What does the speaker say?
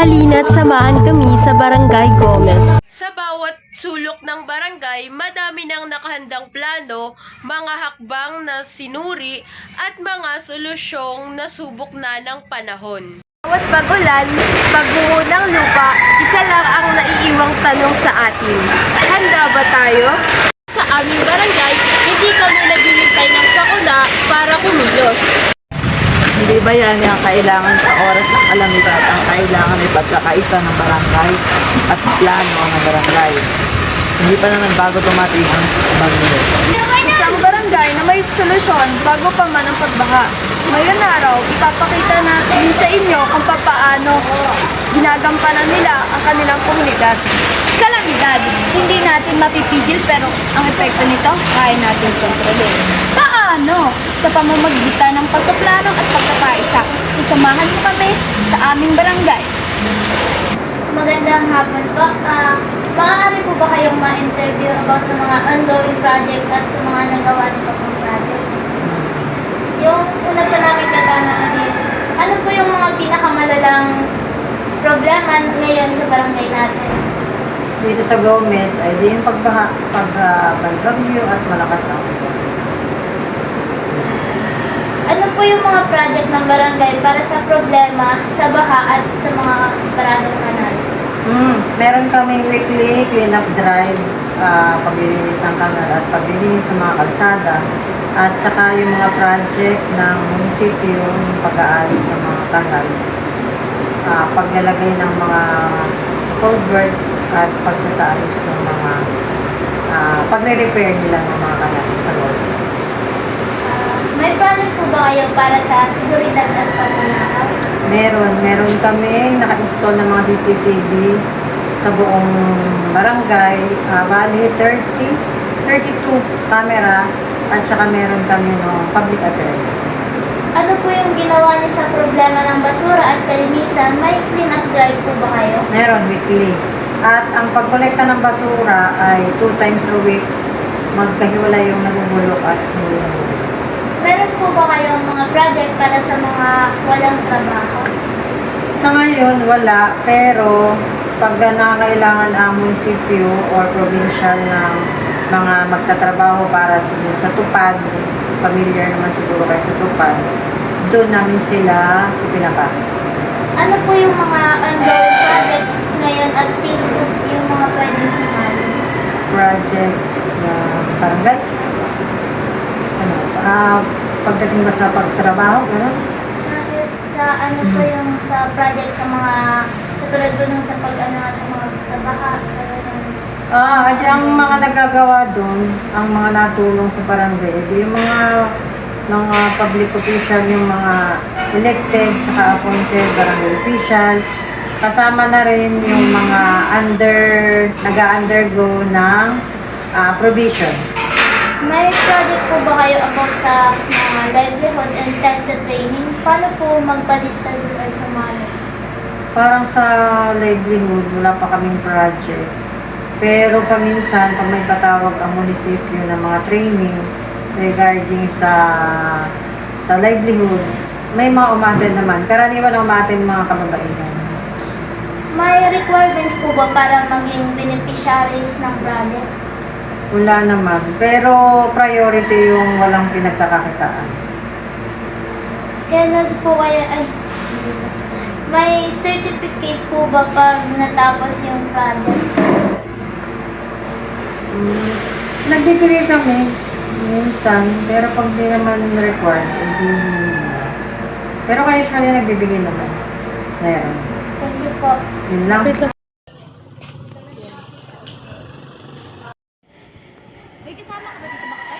halina't samahan kami sa Barangay Gomez. Sa bawat sulok ng barangay, madami nang nakahandang plano, mga hakbang na sinuri at mga solusyong nasubok na ng panahon. Bawat pagulan, pagguho ng lupa, isa lang ang naiiwang tanong sa atin. Handa ba tayo? Sa aming barangay, hindi kami naghihintay ng sakuna para kumilos. Hindi ba yan yung kailangan sa oras ng kalamidad? Ang kailangan ay pagkakaisa ng barangay at plano ng barangay. Hindi pa naman bago tumating ang bagyo. Isang barangay na may solusyon bago pa man ang pagbaha. Ngayon araw, ipapakita natin sa inyo kung paano ginagampanan nila ang kanilang komunidad. Kalamidad, hindi natin mapipigil pero ang epekto nito kaya natin kontrolin. Paano? Sa pamamagitan ng pagpaplano at pagkakaisa. Sasamahan mo kami sa aming barangay. Magandang hapon po. Maaari po ba kayong ma-interview about sa mga ongoing project at sa mga nagawa nito pong project? Yung una po namin katanungan is, ano po yung mga pinakamalalang problema ngayon sa barangay natin? Dito sa Gomez ay di yung pagbaha, pagbagyo at malakas ang ulan. Ano po yung mga project ng barangay para sa problema sa baha at sa mga baradong kanal? Meron kaming weekly clean-up drive, paglilinis ng kanal at paglilinis sa mga kalsada. At saka yung mga project ng munisipyo, yung pag-aayos ng mga kanal, paglalagay ng mga culvert at pagsasayos ng mga pagre-repair nila ng mga kanal sa roads. May project po ba kayo para sa seguridad at pagnanakaw? Meron kami naka-install ng mga CCTV sa buong barangay, bali 32 camera at saka meron kami no public address. Ano po yung ginawa niyo sa problema ng basura at kalinisan? May clean-up drive po ba kayo? Meron weekly. At ang pagkolekta ng basura ay 2 times a week. Magkahiwalay yung nabubulok at hindi nabubulok. Meron po ba kayong mga project para sa mga walang trabaho? Sa ngayon, wala. Pero pag nangangailangan ang munisipyo or provincial ng mga magtatrabaho para sa tupad, familiar naman siguro kayo sa tupad, doon namin sila ipinapasok. Ano po yung mga ongoing projects ngayon at sino po yung mga pwedeng sumali? Projects na barangay. Pagdating ba sa pagtrabaho, gano'n? Sa ano po yung sa project sa mga katulad po nung sa sa mga sa baha, sa At ang mga nagagawa doon, ang mga natulong sa barangay, yung mga public official, yung mga elected, saka appointed barangay official, kasama na rin yung mga nag-undergo ng provision. May project po ba kayo about sa mga livelihood and test the training? Paano po magpalista doon ay sumali? Parang sa livelihood, wala pa kaming project. Pero paminsan, pag may patawag ang munisipyo ng mga training regarding sa livelihood, may mga umaten naman. Karaniwan ang umaten mga kababaihan. May requirements po ba para maging beneficiary ng project? Wala naman. Pero priority yung walang pinagkakakitaan. Kailan po kaya may certificate po ba pag natapos yung project? Nagbibigay kami minsan, pero pag di naman required, hindi. Pero kayo usually nagbibigay naman. Meron. Thank you po. Yun lang. May kasama ka ba dito makakay?